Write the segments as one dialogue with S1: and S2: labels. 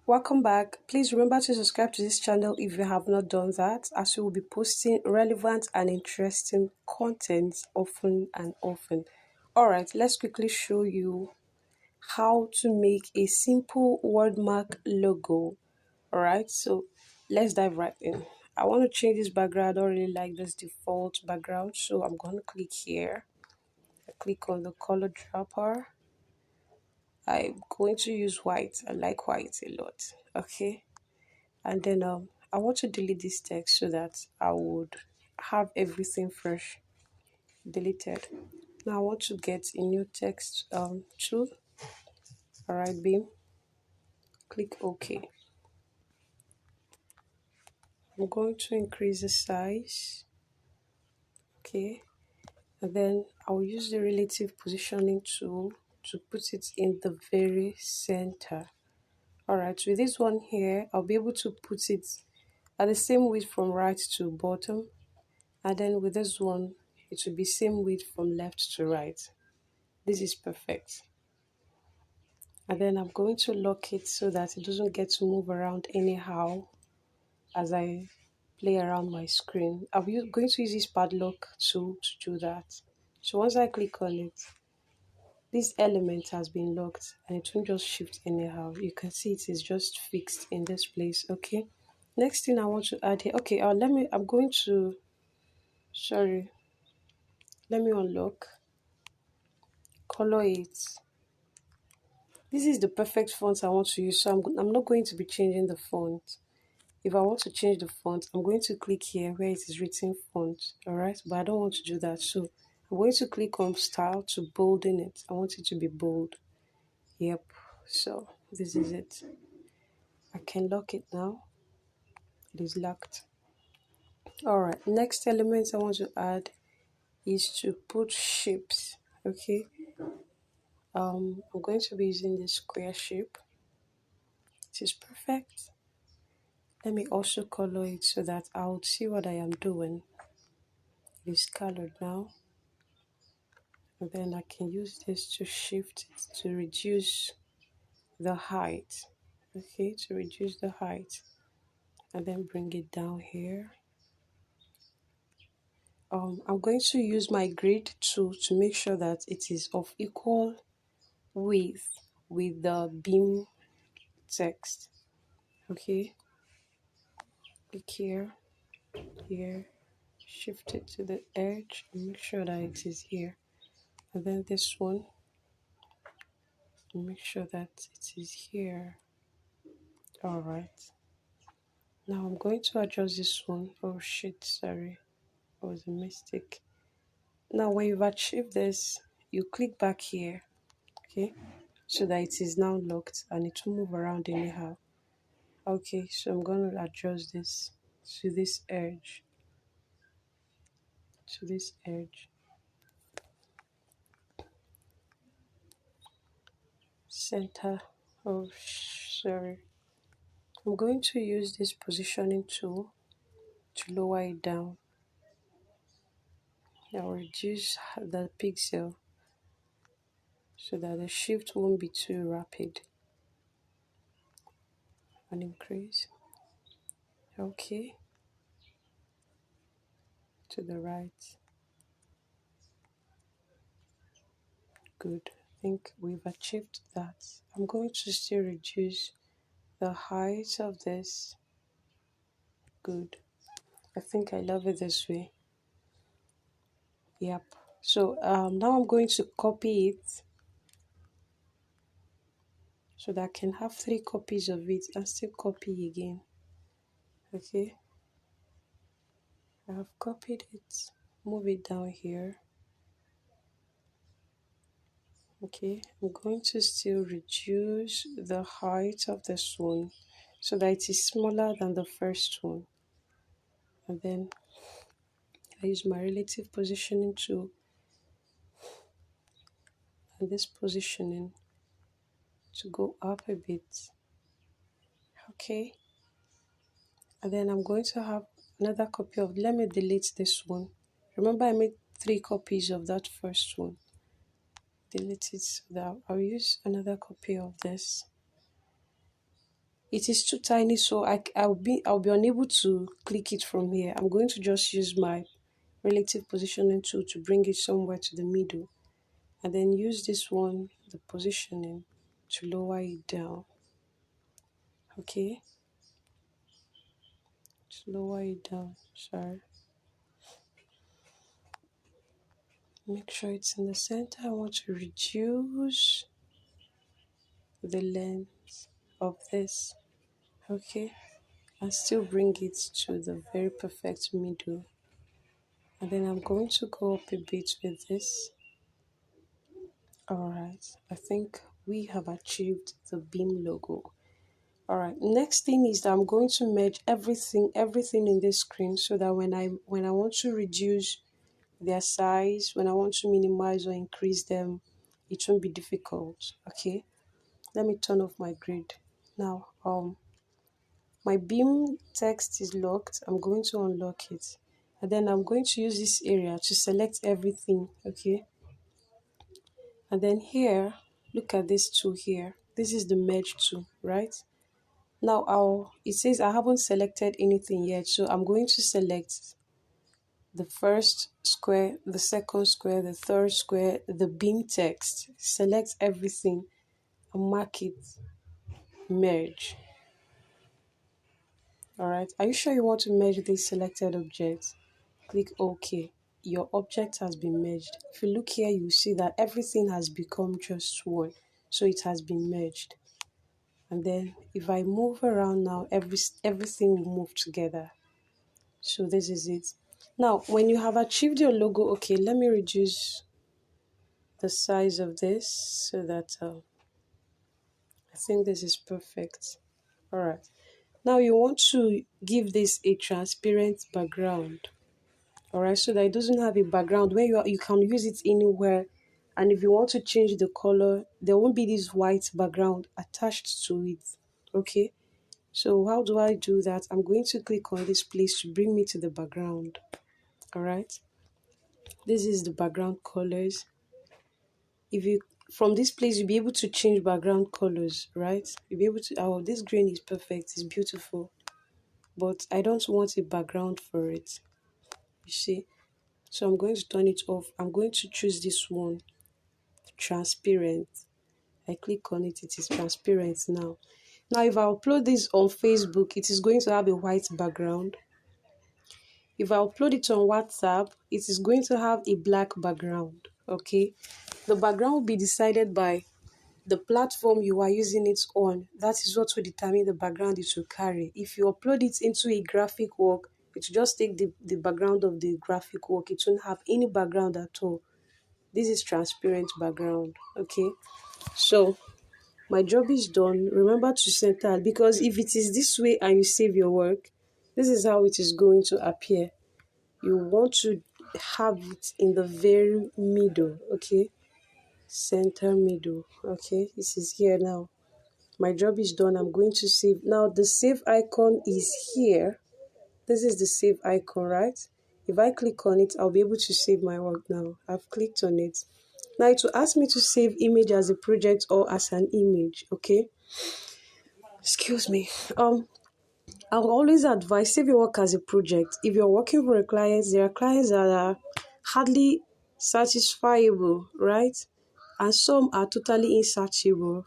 S1: Welcome back. Please remember to subscribe to this channel if you have not done that, as we will be posting relevant and interesting content often and often. Alright, let's quickly show you how to make a simple Wordmark logo. Alright, so let's dive right in. I want to change this background. I don't really like this default background, so I'm going to click here. I click on the color dropper. I'm going to use white. I like white a lot. Okay, and then I want to delete this text so that I would have everything fresh deleted. Now I want to get a new text tool. All right, beam. Click OK. I'm going to increase the size. Okay, and then I'll use the relative positioning tool to put it in the very center. Alright, with this one here, I'll be able to put it at the same width from right to bottom, and then with this one, it will be same width from left to right. This is perfect. And then I'm going to lock it so that it doesn't get to move around anyhow as I play around my screen. I'm going to use this padlock tool to do that. So once I click on it, this element has been locked and it won't just shift anyhow. You can see it is just fixed in this place. Okay, next thing I want to add here. Okay, I'm going to, sorry, let me unlock, color it. This is the perfect font I want to use, so I'm not going to be changing the font. If I want to change the font, I'm going to click here where it is written font. All right, but I don't want to do that, so I'm going to click on style to bolden it. I want it to be bold. Yep, so this is it. I can lock it now. It is locked. Alright, next element I want to add is to put shapes. Okay, I'm going to be using this square shape. It is perfect. Let me also color it so that I'll see what I am doing. It is colored now, and then I can use this to shift it to reduce the height. Okay, to reduce the height, and then bring it down here. I'm going to use my grid tool to make sure that it is of equal width with the beam text. Okay, click here, here, shift it to the edge and make sure that it is here. And then this one, make sure that it is here. Alright, now I'm going to adjust this one. Oh shit, sorry, it was a mistake. Now when you've achieved this, you click back here. Okay, so that it is now locked and it will move around anyhow. Okay, so I'm going to adjust this to this edge, center. Oh sorry, I'm going to use this positioning tool to lower it down. I'll reduce the pixel so that the shift won't be too rapid, and increase. Okay, to the right. Good, I think we've achieved that. I'm going to still reduce the height of this. Good, I think I love it this way. Yep, so now I'm going to copy it so that I can have 3 copies of it and still copy again. Okay, I have copied it, move it down here. Okay, I'm going to still reduce the height of this one so that it is smaller than the first one, and then I use my relative positioning tool and this positioning to go up a bit. Okay, and then I'm going to have another copy of, let me delete this one. Remember I made 3 copies of that first one. Delete it so that I'll use another copy of this. it is too tiny, so I'll be unable to click it from here. I'm going to just use my relative positioning tool to bring it somewhere to the middle, and then use this one, the positioning, to lower it down. Okay, to lower it down. Sorry. Make sure it's in the center. I want to reduce the length of this. Okay, and still bring it to the very perfect middle. And then I'm going to go up a bit with this. All right, I think we have achieved the beam logo. All right, next thing is that I'm going to merge everything in this screen, so that when I want to reduce their size, when I want to minimize or increase them, it won't be difficult. Okay, let me turn off my grid now. My beam text is locked. I'm going to unlock it, and then I'm going to use this area to select everything. Okay, and then here, look at this tool here. This is the merge tool, right? Now it says I haven't selected anything yet, so I'm going to select the first square, the second square, the third square, the beam text. Select everything and mark it merge. All right, are you sure you want to merge this selected object? Click OK. Your object has been merged. If you look here, you see that everything has become just one, so it has been merged. And then if I move around now, everything will move together. So this is it. Now, when you have achieved your logo, okay, let me reduce the size of this so that I think this is perfect. All right. Now you want to give this a transparent background. All right, so that it doesn't have a background. When you can use it anywhere, and if you want to change the color, there won't be this white background attached to it. Okay, so how do I do that? I'm going to click on this place to bring me to the background. All right, this is the background colors. If you from this place, you'll be able to change background colors, right? You'll be able to, oh, this green is perfect, it's beautiful, but I don't want a background for it, you see. So I'm going to turn it off. I'm going to choose this one, transparent. I click on it, it is transparent now. Now if I upload this on Facebook, it is going to have a white background. If I upload it on WhatsApp, it is going to have a black background. Okay, the background will be decided by the platform you are using it on. That is what will determine the background it will carry. If you upload it into a graphic work, it will just take the background of the graphic work. It won't have any background at all. This is transparent background. Okay, so my job is done. Remember to center, because if it is this way and you save your work, this is how it is going to appear. You want to have it in the very middle. Okay, center middle. Okay, this is here now. My job is done. I'm going to save. Now the save icon is here. This is the save icon, right? If I click on it, I'll be able to save my work now. I've clicked on it. Now it will ask me to save image as a project or as an image. Okay, excuse me. I'll always advise save your work as a project. If you're working for a client, there are clients that are hardly satisfiable, right? And some are totally insatiable.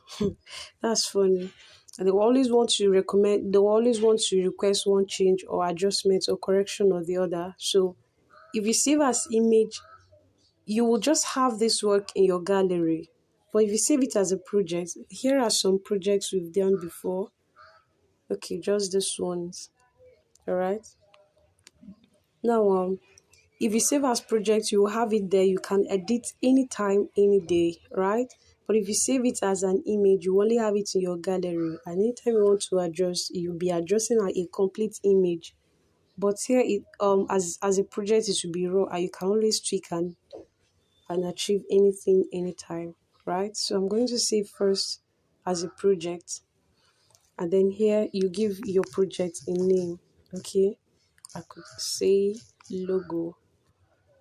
S1: That's funny. And they will always want to recommend, they will always want to request one change or adjustment or correction or the other. So if you save as image, you will just have this work in your gallery. But if you save it as a project, here are some projects we've done before. Okay, just this ones. All right. Now, if you save as project, you will have it there. You can edit anytime, any day, right? But if you save it as an image, you only have it in your gallery. And anytime you want to adjust, you'll be adjusting a complete image. But here, as a project, it will be raw, and you can always tweak and achieve anything, anytime, right? So I'm going to save first as a project. And then here, you give your project a name, okay? I could say logo.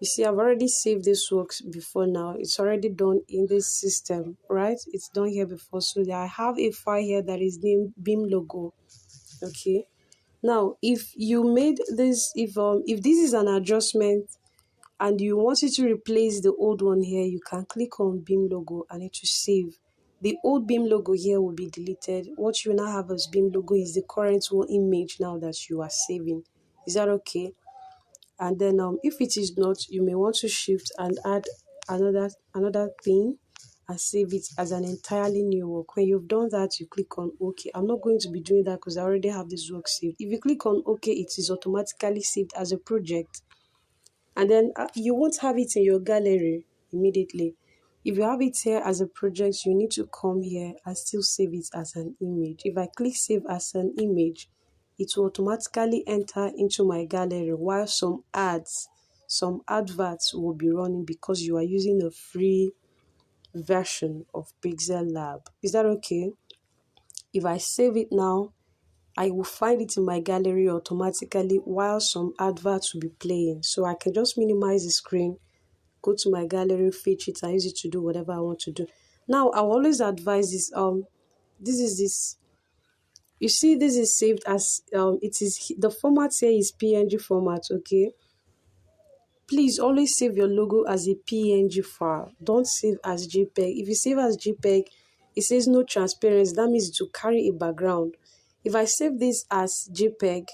S1: You see, I've already saved this works before now. It's already done in this system, right? It's done here before. So I have a file here that is named beam logo. Okay. Now, if you made this, if this is an adjustment and you want it to replace the old one here, you can click on beam logo and it will save. The old beam logo here will be deleted. What you now have as beam logo is the current one image now that you are saving. Is that okay? And then if it is not, you may want to shift and add another thing and save it as an entirely new work. When you've done that, you click on OK. I'm not going to be doing that because I already have this work saved. If you click on OK, it is automatically saved as a project. And then you won't have it in your gallery immediately. If you have it here as a project, you need to come here and still save it as an image. If I click save as an image, it will automatically enter into my gallery, while some adverts will be running because you are using a free version of Pixellab. Is that okay? If I save it now, I will find it in my gallery automatically while some adverts will be playing. So I can just minimize the screen, go to my gallery, fetch it, and use it to do whatever I want to do. Now, I always advise this. This. You see, this is saved as it is. The format here is PNG format. Okay. Please always save your logo as a PNG file. Don't save as JPEG. If you save as JPEG, it says no transparency. That means to carry a background. If I save this as JPEG,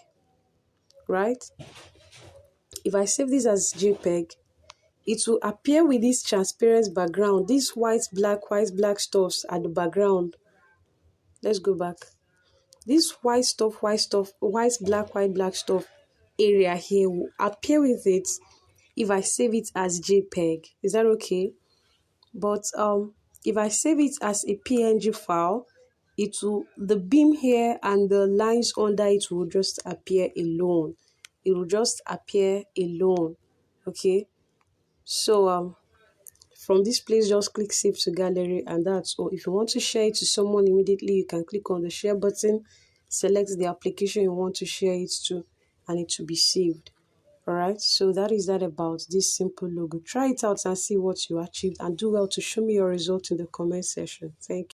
S1: right? If I save this as JPEG, it will appear with this transparent background. This white, black stuffs at the background. Let's go back. This white, black stuff area here will appear with it if I save it as JPEG. Is that okay? But if I save it as a PNG file, the beam here and the lines under it will just appear alone. It will just appear alone. Okay. So from this place, just click save to gallery, and that's all. If you want to share it to someone immediately, you can click on the share button, select the application you want to share it to, and it will be saved. All right, so that is that about this simple logo. Try it out and see what you achieved, and do well to show me your result in the comment section. Thank you.